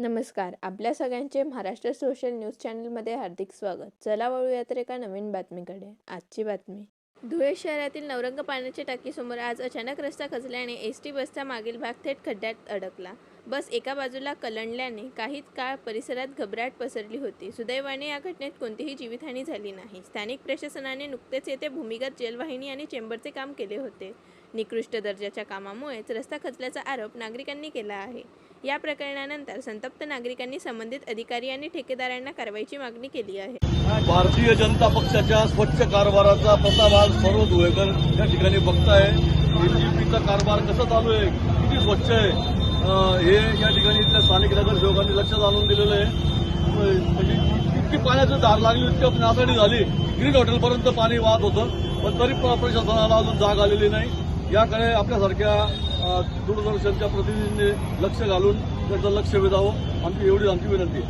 नमस्कार. आपल्या सगळ्यांचे महाराष्ट्र सोशल न्यूज चॅनलमध्ये हार्दिक स्वागत. चला वळूया तर एका नवीन बातमीकडे. आजची बातमी. धुळे शहरातील नवरंग पाण्याच्या टाकीसमोर आज अचानक रस्ता खचल्याने एसटी बसचा मागील भाग थेट खड्ड्यात अडकला. बस एका बाजूला कलंडल्याने काही काळ परिसरात घबराट पसरली होती. सुदैवाने या घटनेत कोणतीही जीवितहानी झाली नाही. स्थानिक प्रशासनाने नुकतेच येथे भूमिगत जलवाहिनी आणि चेंबरचे काम केले होते. निकृष्ट दर्जाच्या कामामुळेच रस्ता खचल्याचा आरोप नागरिकांनी केला आहे. या प्रकरणानंतर संतप्त नागरिकांनी संबंधित अधिकारी आणि ठेकेदारांना कारवाईची मागणी केली आहे. भारतीय जनता पक्षाच्या स्वच्छ कारभाराचा प्रताप आज सर्व धुळेकर या ठिकाणी बघताय. एनजीपीचा कारभार कसा चालू आहे, किती स्वच्छ आहे, हे या ठिकाणी इथल्या स्थानिक नगरसेवकांनी लक्षात आणून दिलेलं आहे. म्हणजे इतकी पाण्याचं धार लागली, इतकी नासाडी झाली, ग्रीन हॉटेलपर्यंत पाणी वाहत होतं, पण तरी प्रशासनाला अजून जाग आलेली नाही. याकडे आपल्यासारख्या दूरदर्शनच्या प्रतिनिधींनी लक्ष घालून त्याचं लक्ष वेधावं, आमची एवढी आमची विनंती आहे.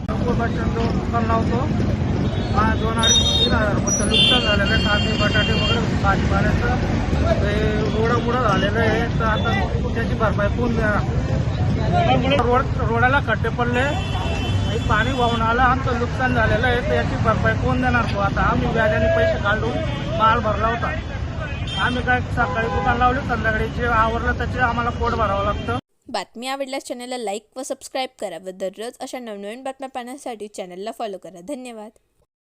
दुकान लावतो, 2,500-3,000 रुपयाचं नुकसान झालेलं आहे. कांदे बटाटे वगैरे भाजीपाल्याचं ते रोडामुळं झालेलं आहे. तर आता त्याची भरपाई कोण देणार? रोडाला खड्डे पडले, पाणी वाहून आलं, आमचं नुकसान झालेलं आहे. तर याची भरपाई कोण देणार? आता आम्ही व्याजाने पैसे काढून माल भरला होता. आम्ही काय सकाळी दुकान लावले, संध्याकाळी जे आवरलं त्याचे आम्हाला पोट भरावं लागतं. बातमी आवडल्यास चॅनलला लाईक व सबस्क्राईब करा व दररोज अशा नवनवीन बातम्या पाहण्यासाठी चॅनलला फॉलो करा. धन्यवाद.